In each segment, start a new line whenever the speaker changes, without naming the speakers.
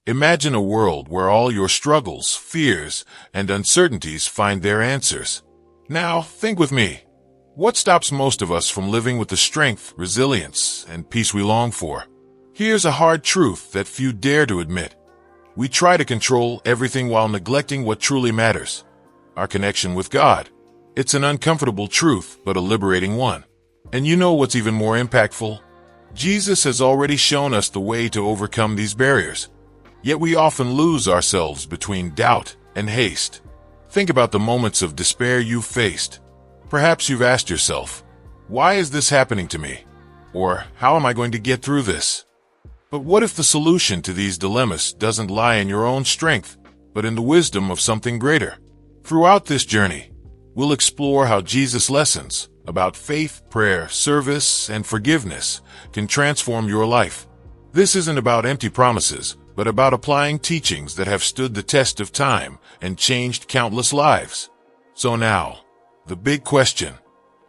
Imagine a world where all your struggles, fears, and uncertainties find their answers. Now, think with me. What stops most of us from living with the strength, resilience, and peace we long for? Here's a hard truth that few dare to admit. We try to control everything while neglecting what truly matters: our connection with God. It's an uncomfortable truth, but a liberating one. And you know what's even more impactful? Jesus has already shown us the way to overcome these barriers. Yet we often lose ourselves between doubt and haste. Think about the moments of despair you've faced. Perhaps you've asked yourself, why is this happening to me? Or how am I going to get through this? But what if the solution to these dilemmas doesn't lie in your own strength, but in the wisdom of something greater? Throughout this journey, we'll explore how Jesus' lessons about faith, prayer, service, and forgiveness can transform your life. This isn't about empty promises, but about applying teachings that have stood the test of time and changed countless lives. So now, the big question: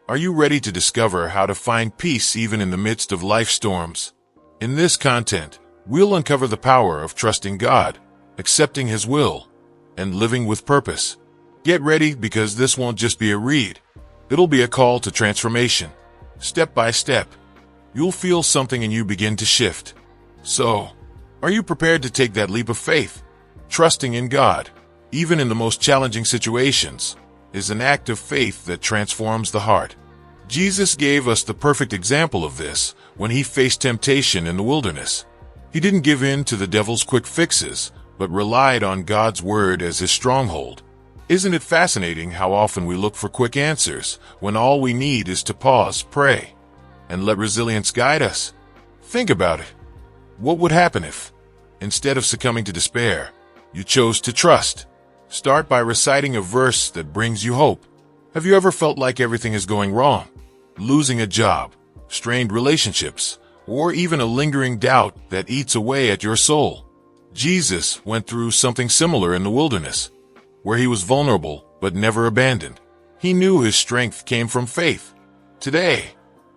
are you ready to discover how to find peace even in the midst of life storms? In this content, we'll uncover the power of trusting God, accepting His will, and living with purpose. Get ready, because this won't just be a read. It'll be a call to transformation. Step by step, you'll feel something in you begin to shift. So, are you prepared to take that leap of faith? Trusting in God, even in the most challenging situations, is an act of faith that transforms the heart. Jesus gave us the perfect example of this when He faced temptation in the wilderness. He didn't give in to the devil's quick fixes, but relied on God's word as His stronghold. Isn't it fascinating how often we look for quick answers when all we need is to pause, pray, and let resilience guide us? Think about it. What would happen if, instead of succumbing to despair, you chose to trust? Start by reciting a verse that brings you hope. Have you ever felt like everything is going wrong? Losing a job, strained relationships, or even a lingering doubt that eats away at your soul? Jesus went through something similar in the wilderness, where He was vulnerable but never abandoned. He knew His strength came from faith. Today,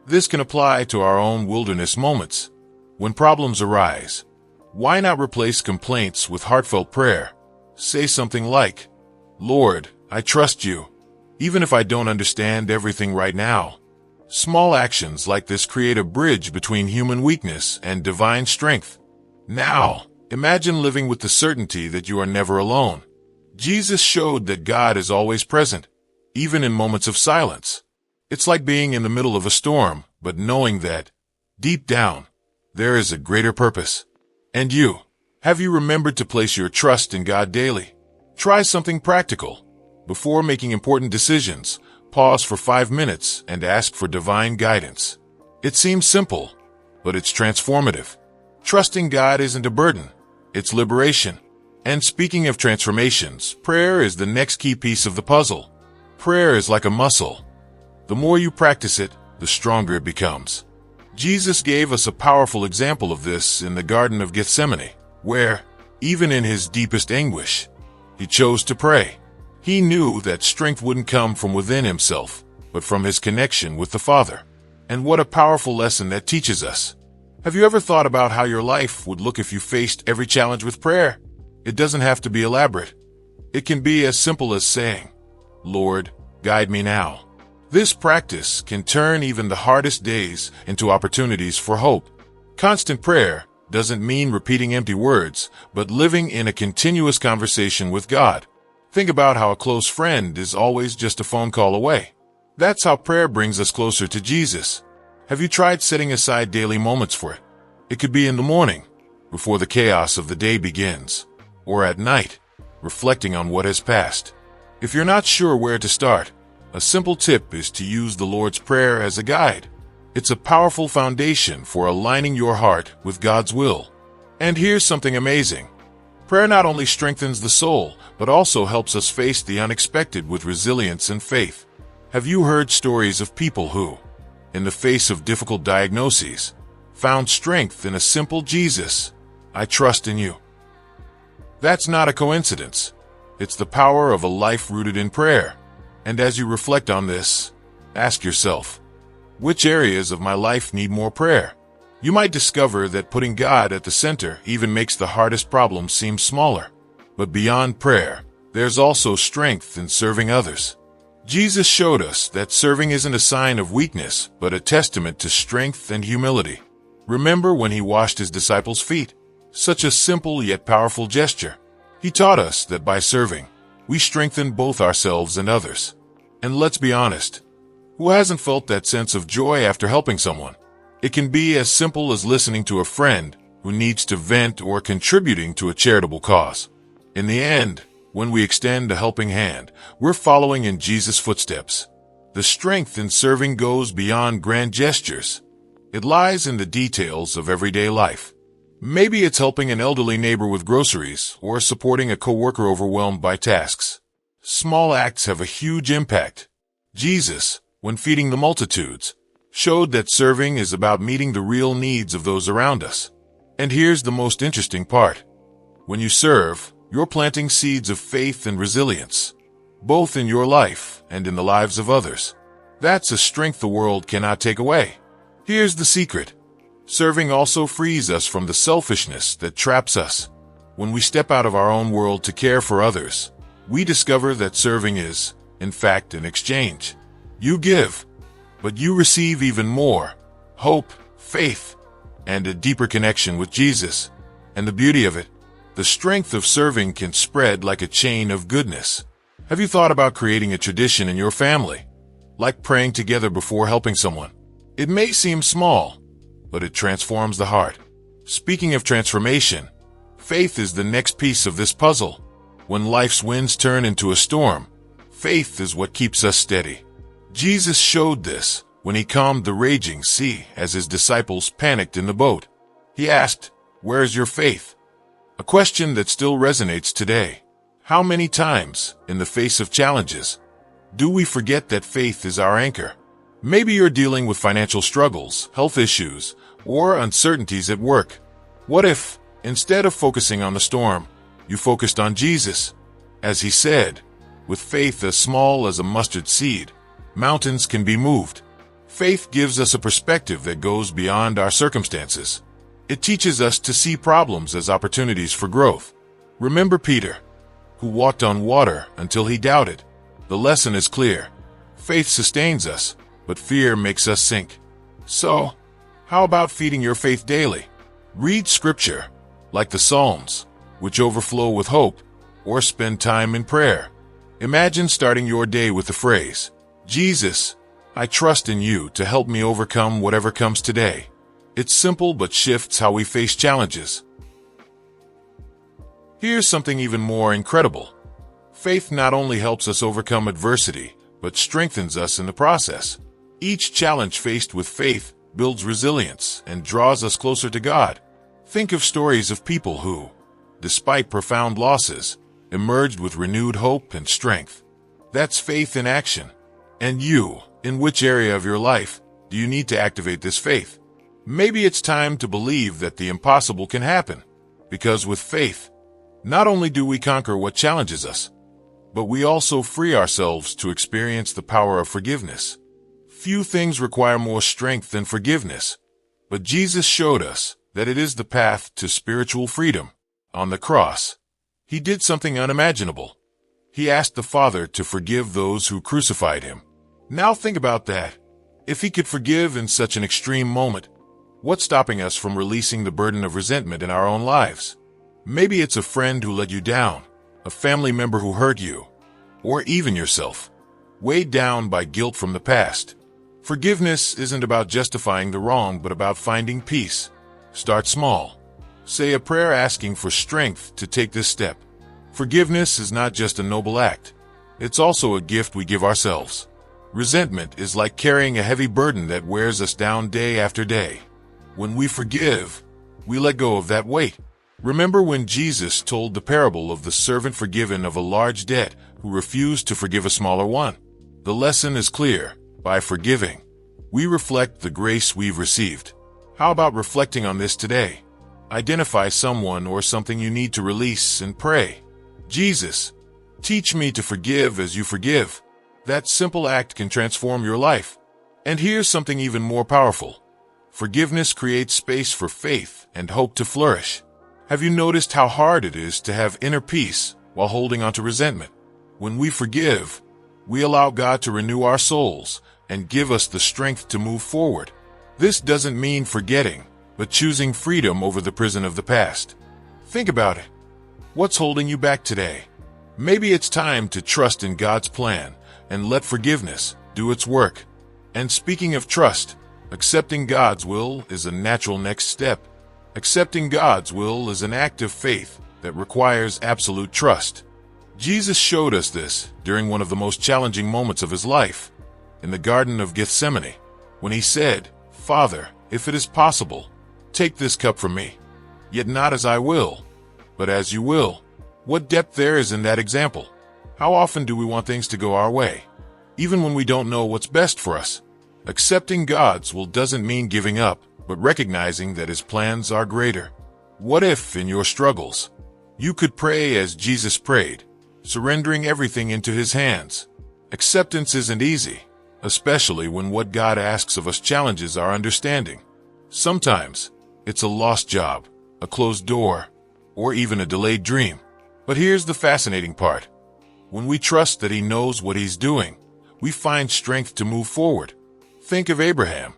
this can apply to our own wilderness moments. When problems arise, why not replace complaints with heartfelt prayer? Say something like, "Lord, I trust You, even if I don't understand everything right now." Small actions like this create a bridge between human weakness and divine strength. Now, imagine living with the certainty that you are never alone. Jesus showed that God is always present, even in moments of silence. It's like being in the middle of a storm, but knowing that, deep down, there is a greater purpose. And you, have you remembered to place your trust in God daily? Try something practical. Before making important decisions, pause for 5 minutes and ask for divine guidance. It seems simple, but it's transformative. Trusting God isn't a burden, it's liberation. And speaking of transformations, prayer is the next key piece of the puzzle. Prayer is like a muscle. The more you practice it, the stronger it becomes. Jesus gave us a powerful example of this in the Garden of Gethsemane, where, even in His deepest anguish, He chose to pray. He knew that strength wouldn't come from within Himself, but from His connection with the Father. And what a powerful lesson that teaches us. Have you ever thought about how your life would look if you faced every challenge with prayer? It doesn't have to be elaborate. It can be as simple as saying, "Lord, guide me now." This practice can turn even the hardest days into opportunities for hope. Constant prayer doesn't mean repeating empty words, but living in a continuous conversation with God. Think about how a close friend is always just a phone call away. That's how prayer brings us closer to Jesus. Have you tried setting aside daily moments for it? It could be in the morning, before the chaos of the day begins, or at night, reflecting on what has passed. If you're not sure where to start, a simple tip is to use the Lord's Prayer as a guide. It's a powerful foundation for aligning your heart with God's will. And here's something amazing. Prayer not only strengthens the soul, but also helps us face the unexpected with resilience and faith. Have you heard stories of people who, in the face of difficult diagnoses, found strength in a simple "Jesus, I trust in You"? That's not a coincidence. It's the power of a life rooted in prayer. And as you reflect on this, ask yourself, which areas of my life need more prayer? You might discover that putting God at the center even makes the hardest problems seem smaller. But beyond prayer, there's also strength in serving others. Jesus showed us that serving isn't a sign of weakness, but a testament to strength and humility. Remember when he washed his disciples' feet? Such a simple yet powerful gesture. He taught us that by serving, we strengthen both ourselves and others. And let's be honest, who hasn't felt that sense of joy after helping someone? It can be as simple as listening to a friend who needs to vent or contributing to a charitable cause. In the end, when we extend a helping hand, we're following in Jesus' footsteps. The strength in serving goes beyond grand gestures. It lies in the details of everyday life. Maybe it's helping an elderly neighbor with groceries or supporting a coworker overwhelmed by tasks. Small acts have a huge impact. Jesus, when feeding the multitudes, showed that serving is about meeting the real needs of those around us. And here's the most interesting part. When you serve, you're planting seeds of faith and resilience, both in your life and in the lives of others. That's a strength the world cannot take away. Here's the secret. Serving also frees us from the selfishness that traps us. When we step out of our own world to care for others, we discover that serving is, in fact, an exchange. You give, but you receive even more: hope, faith, and a deeper connection with Jesus. And the beauty of it, the strength of serving can spread like a chain of goodness. Have you thought about creating a tradition in your family, like praying together before helping someone? It may seem small, but it transforms the heart. Speaking of transformation, faith is the next piece of this puzzle. When life's winds turn into a storm, faith is what keeps us steady. Jesus showed this when he calmed the raging sea as his disciples panicked in the boat. He asked, "Where is your faith?" A question that still resonates today. How many times, in the face of challenges, do we forget that faith is our anchor? Maybe you're dealing with financial struggles, health issues, or uncertainties at work. What if, instead of focusing on the storm, you focused on Jesus? As he said, with faith as small as a mustard seed, mountains can be moved. Faith gives us a perspective that goes beyond our circumstances. It teaches us to see problems as opportunities for growth. Remember Peter, who walked on water until he doubted. The lesson is clear. Faith sustains us, but fear makes us sink. So, how about feeding your faith daily? Read scripture, like the Psalms, which overflow with hope, or spend time in prayer. Imagine starting your day with the phrase, "Jesus, I trust in you to help me overcome whatever comes today." It's simple but shifts how we face challenges. Here's something even more incredible. Faith not only helps us overcome adversity, but strengthens us in the process. Each challenge faced with faith builds resilience and draws us closer to God. Think of stories of people who, despite profound losses, emerged with renewed hope and strength. That's faith in action. And you, in which area of your life do you need to activate this faith? Maybe it's time to believe that the impossible can happen. Because with faith, not only do we conquer what challenges us, but we also free ourselves to experience the power of forgiveness. Few things require more strength than forgiveness, but Jesus showed us that it is the path to spiritual freedom. On the cross, he did something unimaginable. He asked the Father to forgive those who crucified him. Now think about that. If he could forgive in such an extreme moment, what's stopping us from releasing the burden of resentment in our own lives? Maybe it's a friend who let you down, a family member who hurt you, or even yourself, weighed down by guilt from the past. Forgiveness isn't about justifying the wrong, but about finding peace. Start small. Say a prayer asking for strength to take this step. Forgiveness is not just a noble act. It's also a gift we give ourselves. Resentment is like carrying a heavy burden that wears us down day after day. When we forgive, we let go of that weight. Remember when Jesus told the parable of the servant forgiven of a large debt who refused to forgive a smaller one? The lesson is clear. By forgiving, we reflect the grace we've received. How about reflecting on this today? Identify someone or something you need to release and pray. Jesus, teach me to forgive as you forgive. That simple act can transform your life. And here's something even more powerful. Forgiveness creates space for faith and hope to flourish. Have you noticed how hard it is to have inner peace while holding on to resentment? When we forgive, we allow God to renew our souls and give us the strength to move forward. This doesn't mean forgetting, but choosing freedom over the prison of the past. Think about it. What's holding you back today? Maybe it's time to trust in God's plan and let forgiveness do its work. And speaking of trust, accepting God's will is a natural next step. Accepting God's will is an act of faith that requires absolute trust. Jesus showed us this during one of the most challenging moments of his life, in the Garden of Gethsemane, when he said, "Father, if it is possible, take this cup from me. Yet not as I will, but as you will." What depth there is in that example. How often do we want things to go our way, even when we don't know what's best for us? Accepting God's will doesn't mean giving up, but recognizing that his plans are greater. What if, in your struggles, you could pray as Jesus prayed, surrendering everything into his hands? Acceptance isn't easy, especially when what God asks of us challenges our understanding. Sometimes, it's a lost job, a closed door, or even a delayed dream. But here's the fascinating part. When we trust that he knows what he's doing, we find strength to move forward. Think of Abraham,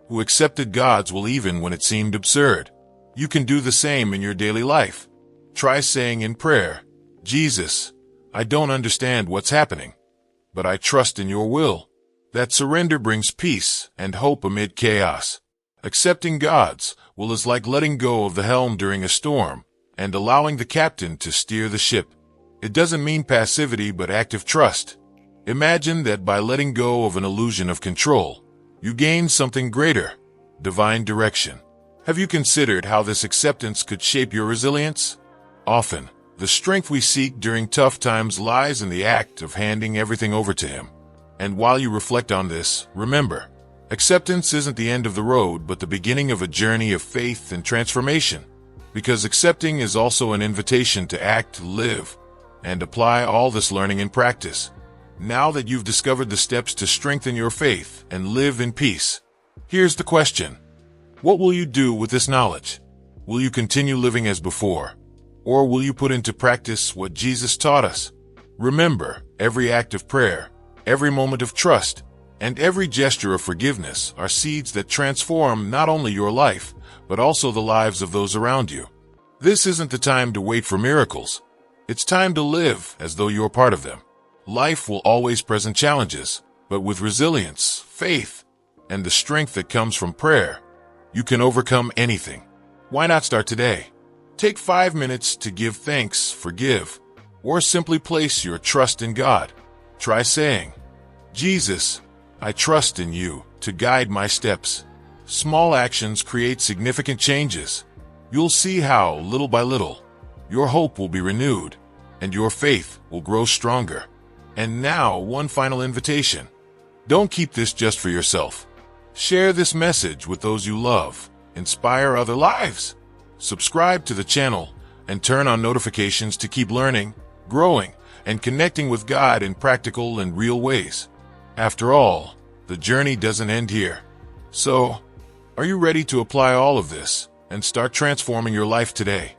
who accepted God's will even when it seemed absurd. You can do the same in your daily life. Try saying in prayer, "Jesus, I don't understand what's happening, but I trust in your will." That surrender brings peace and hope amid chaos. Accepting God's will is like letting go of the helm during a storm and allowing the captain to steer the ship. It doesn't mean passivity but active trust. Imagine that by letting go of an illusion of control, you gain something greater, divine direction. Have you considered how this acceptance could shape your resilience? Often, the strength we seek during tough times lies in the act of handing everything over to him. And while you reflect on this, remember, acceptance isn't the end of the road but the beginning of a journey of faith and transformation. Because accepting is also an invitation to act, live, and apply all this learning in practice. Now that you've discovered the steps to strengthen your faith and live in peace, here's the question. What will you do with this knowledge? Will you continue living as before? Or will you put into practice what Jesus taught us? Remember, every act of prayer, every moment of trust, and every gesture of forgiveness are seeds that transform not only your life, but also the lives of those around you. This isn't the time to wait for miracles. It's time to live as though you're part of them. Life will always present challenges, but with resilience, faith, and the strength that comes from prayer, you can overcome anything. Why not start today? Take 5 minutes to give thanks, forgive, or simply place your trust in God. Try saying, "Jesus, I trust in you to guide my steps." Small actions create significant changes. You'll see how, little by little, your hope will be renewed and your faith will grow stronger. And now, one final invitation. Don't keep this just for yourself. Share this message with those you love. Inspire other lives. Subscribe to the channel and turn on notifications to keep learning, growing, and connecting with God in practical and real ways. After all, the journey doesn't end here. So, are you ready to apply all of this and start transforming your life today?